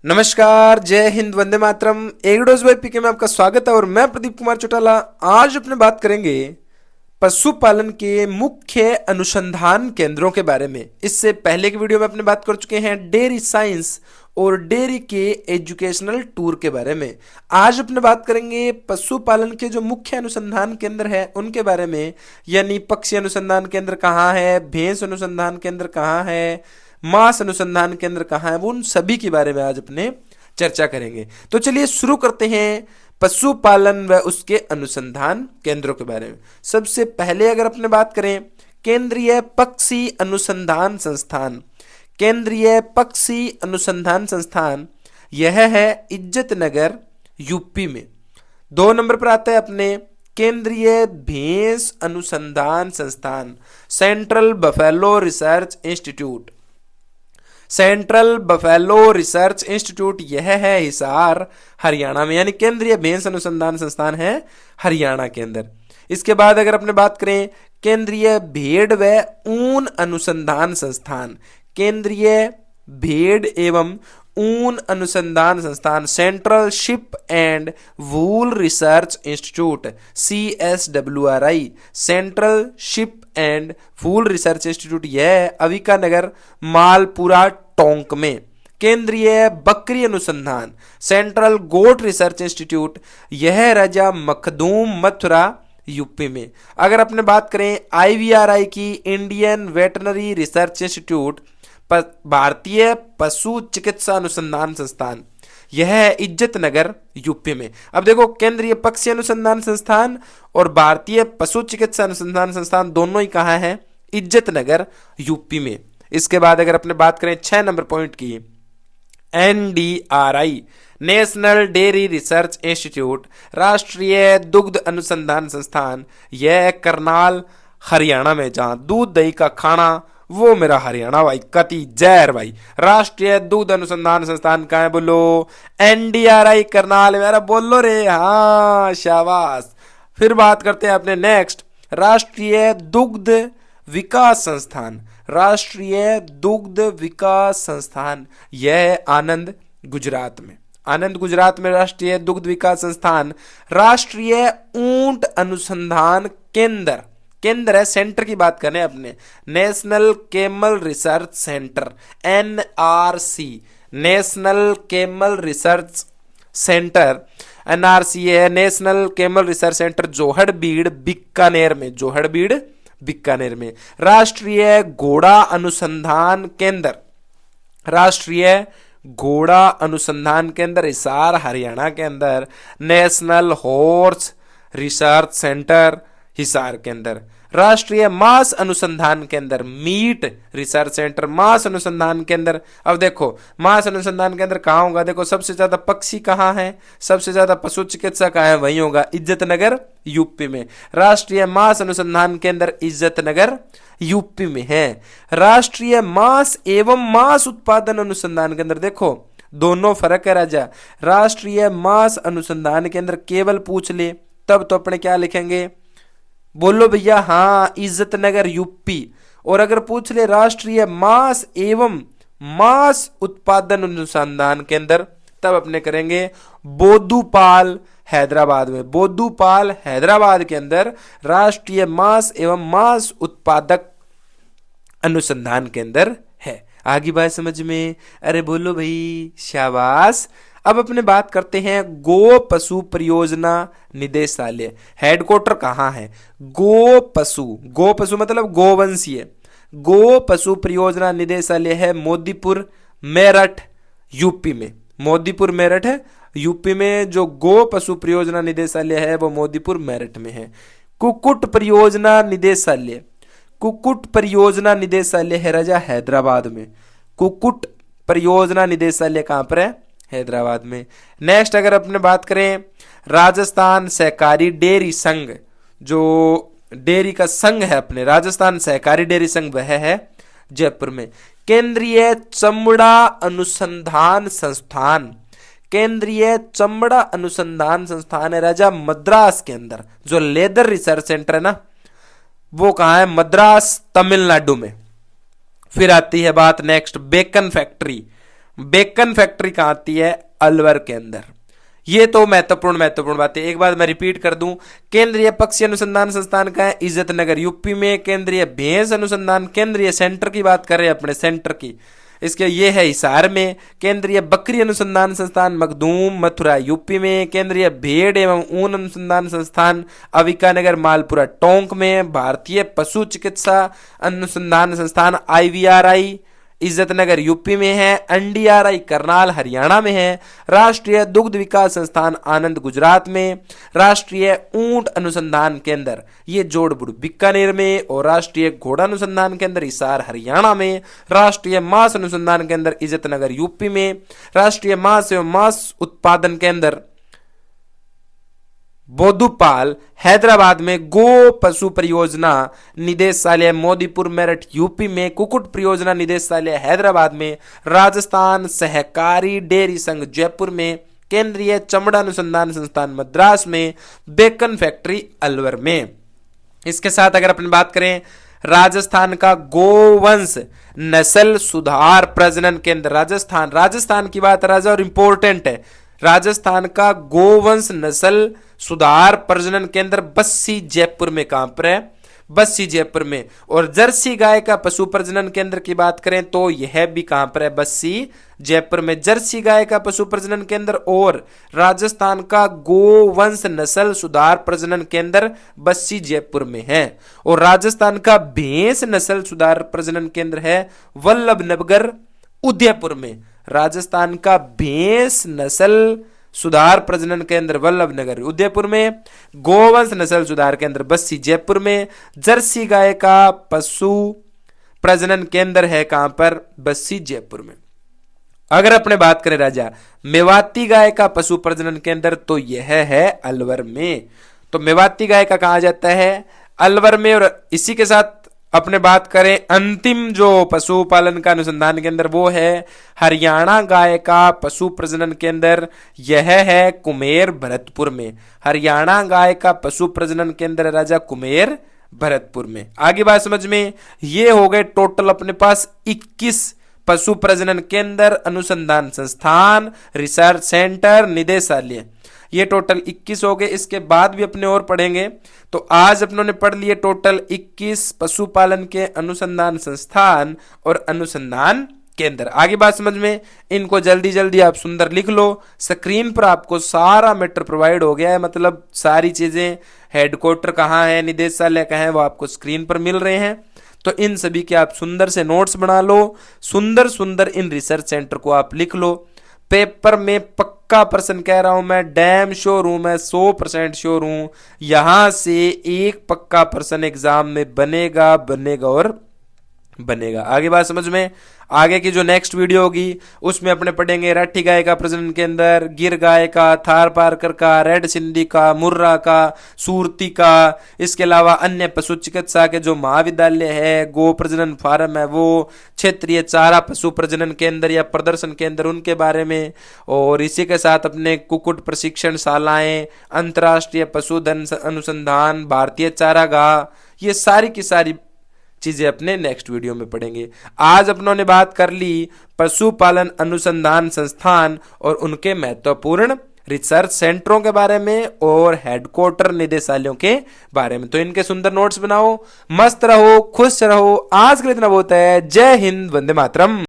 नमस्कार, जय हिंद, वंदे मातरम। एक डोज बाय पीके में आपका स्वागत है और मैं प्रदीप कुमार चौटाला। आज अपने बात करेंगे पशुपालन के मुख्य अनुसंधान केंद्रों के बारे में। इससे पहले की वीडियो में अपने बात कर चुके हैं डेयरी साइंस और डेयरी के एजुकेशनल टूर के बारे में। आज अपने बात करेंगे पशुपालन के जो मुख्य अनुसंधान केंद्र है उनके बारे में, यानी पक्षी अनुसंधान केंद्र कहाँ है, भैंस अनुसंधान केंद्र कहाँ है, मांस अनुसंधान केंद्र कहाँ है, वो उन सभी के बारे में आज अपने चर्चा करेंगे। तो चलिए शुरू करते हैं पशुपालन व उसके अनुसंधान केंद्रों के बारे में। सबसे पहले अगर अपने बात करें केंद्रीय पक्षी अनुसंधान संस्थान, केंद्रीय पक्षी अनुसंधान संस्थान यह है इज्जत नगर यूपी में। 2 नंबर पर आता है अपने केंद्रीय भैंस अनुसंधान संस्थान, central buffalo research institute. Central buffalo research institute यह है हिसार हरियाणा में, यानी केंद्रीय भैंस अनुसंधान संस्थान है हरियाणा के अंदर। इसके बाद अगर अपने बात करें केंद्रीय भेड़ व ऊन अनुसंधान संस्थान, केंद्रीय भेड़ एवं ऊन अनुसंधान संस्थान, central ship and wool research institute CSWRI, central ship and wool research institute यह अविका नगर मालपुरा टोंक में। केंद्रीय बकरी अनुसंधान, सेंट्रल गोट रिसर्च इंस्टीट्यूट यह राजा मखदूम मथुरा यूपी में। अगर अपने बात करें IVRI की, इंडियन वेटनरी रिसर्च इंस्टीट्यूट, भारतीय पशु चिकित्सा अनुसंधान संस्थान यह है इज्जत नगर यूपी में। अब देखो केंद्रीय पक्षी अनुसंधान संस्थान और भारतीय पशु चिकित्सा अनुसंधान संस्थान दोनों ही कहाँ हैं? इज्जत नगर यूपी में। इसके बाद अगर अपने बात करें 6 नंबर पॉइंट की, NDRI, national dairy research institute, राष्ट्रीय दुग्ध अनुसंधान संस्थान यह करनाल हरियाणा में, जहां दूध दही का खाना वो मेरा हरियाणा भाई, कति जहर भाई। राष्ट्रीय दुग्ध अनुसंधान संस्थान कहाँ है? बोलो NDRI करनाल, मेरा बोलो रे, हाँ शाबाश। फिर बात करते हैं अपने नेक्स्ट राष्ट्रीय दुग्ध विकास संस्थान, राष्ट्रीय दुग्ध विकास संस्थान यह आनंद गुजरात में, आनंद गुजरात में राष्ट्रीय दुग्ध विकास संस्थान। राष्ट्रीय ऊंट अनुसंधान केंद्र, केंद्र है, सेंटर की बात करें अपने, national camel research centre NRC, national camel research centre NRC है, national camel research centre Jorbeer Bikaner में, जोहड़बीड़ बीकानेर में। राष्ट्रीय घोड़ा अनुसंधान केंद्र, राष्ट्रीय घोड़ा अनुसंधान केंद्र हिसार हरियाणा के अंदर, national horse research centre Hisar के अंदर। राष्ट्रीय मांस अनुसंधान केंद्र, मीट रिसर्च सेंटर, मांस अनुसंधान केंद्र। अब देखो मांस अनुसंधान केंद्र कहाँ होगा? देखो सबसे ज्यादा पक्षी कहाँ है, सबसे ज्यादा पशु चिकित्सा कहाँ है? वहीं होगा इज्जत नगर यूपी में। राष्ट्रीय मांस अनुसंधान केंद्र इज्जत नगर यूपी में है। राष्ट्रीय मांस एवं मांस उत्पादन अनुसंधान केंद्र, देखो दोनों फर्क है राजा। राष्ट्रीय मांस अनुसंधान केंद्र केवल पूछ ले तब तो अपने क्या लिखेंगे? बोलो भैया, हाँ इज्जत नगर यूपी। और अगर पूछ ले राष्ट्रीय मांस एवं मांस उत्पादन अनुसंधान केंद्र, तब अपने करेंगे बोदुपाल हैदराबाद में, बोदुपाल हैदराबाद के अंदर राष्ट्रीय मांस एवं मांस उत्पादक अनुसंधान केंद्र है। आगे बात समझ में? अरे बोलो भाई, शाबाश। अब अपने बात करते हैं गो पशु परियोजना निदेशालय, हेडक्वार्टर कहाँ है? गो पशु, गो पशु मतलब गोवंशीय, गो पशु परियोजना निदेशालय है मोदीपुर मेरठ यूपी में। मोदीपुर मेरठ है यूपी में, जो गो पशु परियोजना निदेशालय है वो मोदीपुर मेरठ में है। कुक्कुट परियोजना निदेशालय, कुक्कुट परियोजना निदेशालय है राजा हैदराबाद में। कुक्कुट परियोजना निदेशालय कहाँ पर है? हैदराबाद में। नेक्स्ट अगर अपने बात करें राजस्थान सहकारी डेयरी संघ, जो डेयरी का संघ है अपने, राजस्थान सहकारी डेयरी संघ वह है जयपुर में। केंद्रीय चमड़ा अनुसंधान संस्थान, केंद्रीय चमड़ा अनुसंधान संस्थान है राजा मद्रास के अंदर। जो लेदर रिसर्च सेंटर है ना, वो कहाँ है? मद्रास तमिलनाडु में। फिर आती है बात next bacon factory, bacon factory कहां आती है? अलवर के अंदर। ये तो महत्वपूर्ण बात है। एक बार मैं रिपीट कर दूं, केंद्रीय पक्षी अनुसंधान संस्थान का है इज्जत नगर यूपी में, केंद्रीय भैंस अनुसंधान, केंद्रीय सेंटर की बात कर रहे हैं अपने सेंटर की, इसके ये है हिसार में, केंद्रीय बकरी अनुसंधान संस्थान मखदूम मथुरा यूपी में, केंद्रीय भेड़ एवं ऊन अनुसंधान संस्थान अविकानगर मालपुरा टोंक में, भारतीय पशु चिकित्सा अनुसंधान संस्थान IVRI इज्जतनगर यूपी में है, NDRI करनाल हरियाणा में है, राष्ट्रीय दुग्ध विकास संस्थान आनंद गुजरात में, राष्ट्रीय ऊंट अनुसंधान केंद्र ये जोड़बुड़ बीकानेर में, और राष्ट्रीय घोड़ा अनुसंधान केंद्र हिसार हरियाणा में, राष्ट्रीय मांस अनुसंधान केंद्र इज्जतनगर यूपी में, राष्ट्रीय मांस एवं मांस उत्पादन केंद्र बोधुपाल हैदराबाद में, गो पशु परियोजना निदेशालय मोदीपुर मेरठ यूपी में, कुक्कुट परियोजना निदेशालय हैदराबाद में, राजस्थान सहकारी डेयरी संघ जयपुर में, केंद्रीय चमड़ा अनुसंधान संस्थान मद्रास में, बेकन फैक्ट्री अलवर में। इसके साथ अगर अपन बात करें राजस्थान का गोवंश नस्ल सुधार प्रजनन केंद्र, राजस्थान की बात राजा और इंपॉर्टेंट है, राजस्थान का गोवंश नस्ल सुधार प्रजनन केंद्र बस्सी जयपुर में, कहां पर है? बस्सी जयपुर में। और जर्सी गाय का पशु प्रजनन केंद्र की बात करें तो यह भी कहां पर है? बस्सी जयपुर में, जर्सी गाय का पशु प्रजनन केंद्र और राजस्थान का गोवंश नस्ल सुधार प्रजनन केंद्र बस्सी जयपुर में है। और राजस्थान का भैंस नस्ल सुधार प्रजनन केंद्र है वल्लभनगर उदयपुर में, राजस्थान का भैंस नस्ल सुधार प्रजनन केंद्र वल्लभनगर उदयपुर में, गोवंश नस्ल सुधार केंद्र बस्सी जयपुर में, जर्सी गाय का पशु प्रजनन केंद्र है कहां पर? बस्सी जयपुर में। अगर अपने बात करें राजा मेवाती गाय का पशु प्रजनन केंद्र तो यह है अलवर में, तो मेवाती गाय का कहा जाता है अलवर में। और इसी के साथ अपने बात करें अंतिम जो पशुपालन का अनुसंधान केंद्र वो है हरियाणा गाय का पशु प्रजनन केंद्र, यह है कुमेर भरतपुर में, हरियाणा गाय का पशु प्रजनन केंद्र राजा कुमेर भरतपुर में। आगे बात समझ में, ये हो गए टोटल अपने पास 21 पशु प्रजनन केंद्र अनुसंधान संस्थान रिसर्च सेंटर निदेशालय, ये टोटल 21 हो गए। इसके बाद भी अपने और पढ़ेंगे। तो आज अपनों ने पढ़ लिए टोटल 21 पशुपालन के अनुसंधान संस्थान और अनुसंधान केंद्र। आगे बात समझ में, इनको जल्दी जल्दी आप सुंदर लिख लो। स्क्रीन पर आपको सारा मैटर प्रोवाइड हो गया है, मतलब सारी चीजें, हेडक्वार्टर कहाँ है, निदेशालय कहाँ है, वो आपको स्क्रीन पर मिल रहे हैं। तो इन सभी के आप सुंदर से नोट्स बना लो, सुंदर सुंदर इन रिसर्च सेंटर को आप लिख लो। पेपर में पक्का प्रश्न कह रहा हूं मैं, डैम श्योर हूं मैं, 100% श्योर हूं, यहां से एक पक्का प्रश्न एग्जाम में बनेगा और बनेगा। आगे बात समझ में, आगे की जो नेक्स्ट वीडियो होगी उसमें अपने पढ़ेंगे राठी गाय का प्रजनन केंद्र, गिर गाय का, थार पारकर का, रेड सिंधी का, मुर्रा का, सूरती का, इसके अलावा अन्य पशु चिकित्सा के जो महाविद्यालय है, गो प्रजनन फार्म है वो, क्षेत्रीय चारा पशु प्रजनन केंद्र या प्रदर्शन केंद्र उनके बारे में, और इसी के साथ अपने कुक्कुट प्रशिक्षण शालाएं, अंतर्राष्ट्रीय पशुधन अनुसंधान, भारतीय चारागाह, ये सारी की सारी चीजें अपने नेक्स्ट वीडियो में पढ़ेंगे। आज अपनों ने बात कर ली पशुपालन अनुसंधान संस्थान और उनके महत्वपूर्ण रिसर्च सेंटरों के बारे में और हेडक्वार्टर निदेशालयों के बारे में। तो इनके सुंदर नोट्स बनाओ, मस्त रहो, खुश रहो। आज के लिए इतना बहुत है। जय हिंद, वंदे मातरम।